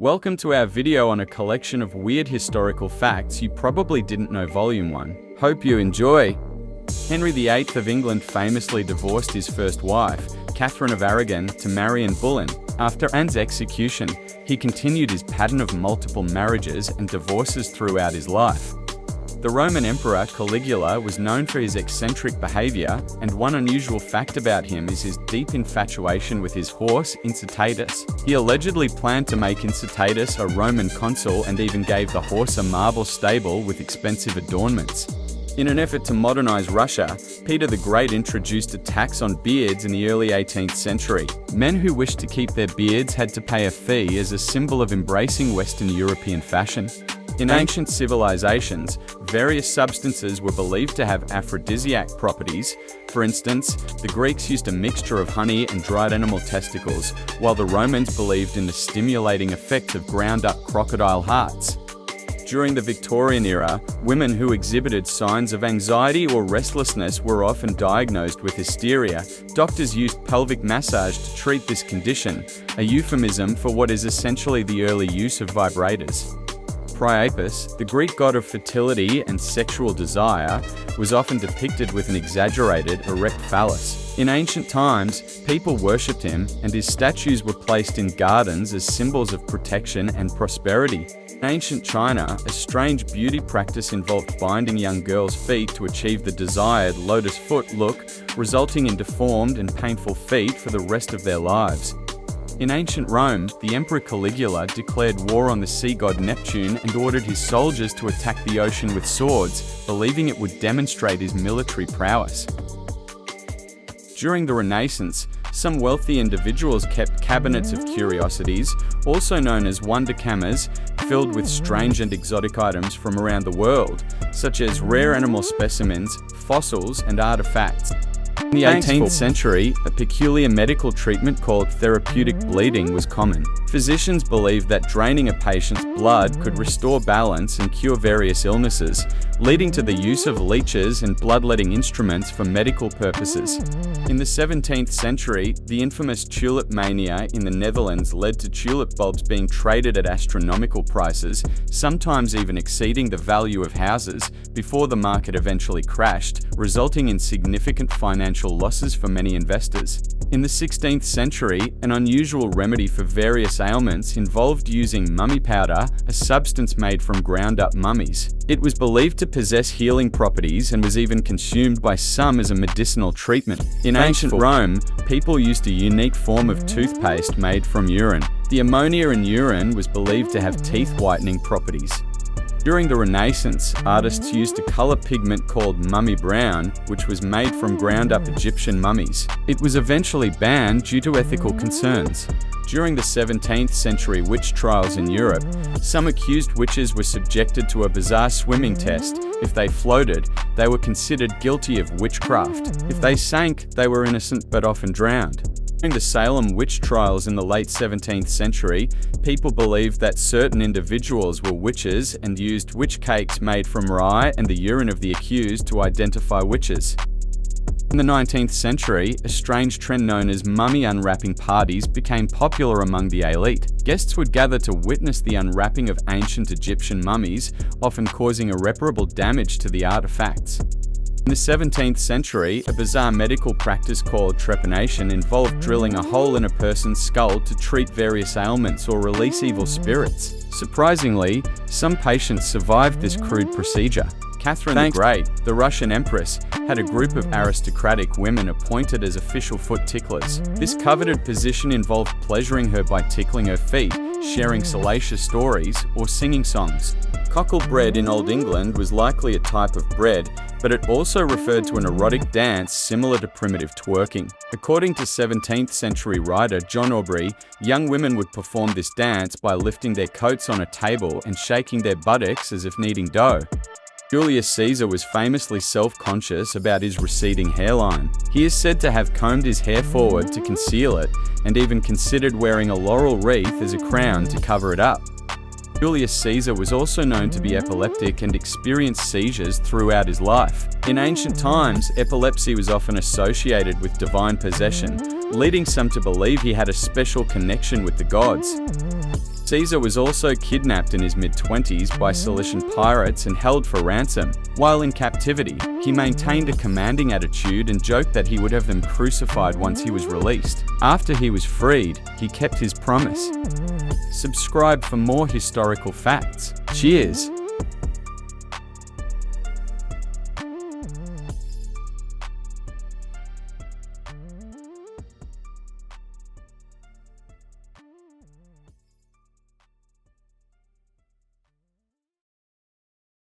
Welcome to our video on a collection of weird historical facts you probably didn't know, Volume 1. Hope you enjoy! Henry VIII of England famously divorced his first wife, Catherine of Aragon, to marry Anne Boleyn. After Anne's execution, he continued his pattern of multiple marriages and divorces throughout his life. The Roman Emperor Caligula was known for his eccentric behavior, and one unusual fact about him is his deep infatuation with his horse, Incitatus. He allegedly planned to make Incitatus a Roman consul and even gave the horse a marble stable with expensive adornments. In an effort to modernize Russia, Peter the Great introduced a tax on beards in the early 18th century. Men who wished to keep their beards had to pay a fee as a symbol of embracing Western European fashion. In ancient civilizations, various substances were believed to have aphrodisiac properties. For instance, the Greeks used a mixture of honey and dried animal testicles, while the Romans believed in the stimulating effects of ground-up crocodile hearts. During the Victorian era, women who exhibited signs of anxiety or restlessness were often diagnosed with hysteria. Doctors used pelvic massage to treat this condition, a euphemism for what is essentially the early use of vibrators. Priapus, the Greek god of fertility and sexual desire, was often depicted with an exaggerated, erect phallus. In ancient times, people worshipped him, and his statues were placed in gardens as symbols of protection and prosperity. In ancient China, a strange beauty practice involved binding young girls' feet to achieve the desired lotus foot look, resulting in deformed and painful feet for the rest of their lives. In ancient Rome, the Emperor Caligula declared war on the sea god Neptune and ordered his soldiers to attack the ocean with swords, believing it would demonstrate his military prowess. During the Renaissance, some wealthy individuals kept cabinets of curiosities, also known as wunderkammers, filled with strange and exotic items from around the world, such as rare animal specimens, fossils, and artifacts. In the 18th century, a peculiar medical treatment called therapeutic bleeding was common. Physicians believed that draining a patient's blood could restore balance and cure various illnesses, leading to the use of leeches and bloodletting instruments for medical purposes. In the 17th century, the infamous tulip mania in the Netherlands led to tulip bulbs being traded at astronomical prices, sometimes even exceeding the value of houses, before the market eventually crashed, resulting in significant financial losses for many investors. In the 16th century, an unusual remedy for various ailments involved using mummy powder, a substance made from ground-up mummies. It was believed to possess healing properties and was even consumed by some as a medicinal treatment. In ancient Rome, people used a unique form of toothpaste made from urine. The ammonia in urine was believed to have teeth-whitening properties. During the Renaissance, artists used a color pigment called mummy brown, which was made from ground-up Egyptian mummies. It was eventually banned due to ethical concerns. During the 17th century witch trials in Europe, some accused witches were subjected to a bizarre swimming test. If they floated, they were considered guilty of witchcraft. If they sank, they were innocent but often drowned. During the Salem witch trials in the late 17th century, people believed that certain individuals were witches and used witch cakes made from rye and the urine of the accused to identify witches. In the 19th century, a strange trend known as mummy unwrapping parties became popular among the elite. Guests would gather to witness the unwrapping of ancient Egyptian mummies, often causing irreparable damage to the artifacts. In the 17th century, a bizarre medical practice called trepanation involved drilling a hole in a person's skull to treat various ailments or release evil spirits. Surprisingly, some patients survived this crude procedure. Catherine the Great, the Russian empress, had a group of aristocratic women appointed as official foot ticklers. This coveted position involved pleasuring her by tickling her feet, sharing salacious stories, or singing songs. Cockle bread in Old England was likely a type of bread, but it also referred to an erotic dance similar to primitive twerking. According to 17th century writer John Aubrey, young women would perform this dance by lifting their coats on a table and shaking their buttocks as if kneading dough. Julius Caesar was famously self-conscious about his receding hairline. He is said to have combed his hair forward to conceal it, and even considered wearing a laurel wreath as a crown to cover it up. Julius Caesar was also known to be epileptic and experienced seizures throughout his life. In ancient times, epilepsy was often associated with divine possession, leading some to believe he had a special connection with the gods. Caesar was also kidnapped in his mid-20s by Cilician pirates and held for ransom. While in captivity, he maintained a commanding attitude and joked that he would have them crucified once he was released. After he was freed, he kept his promise. Subscribe for more historical facts. Cheers!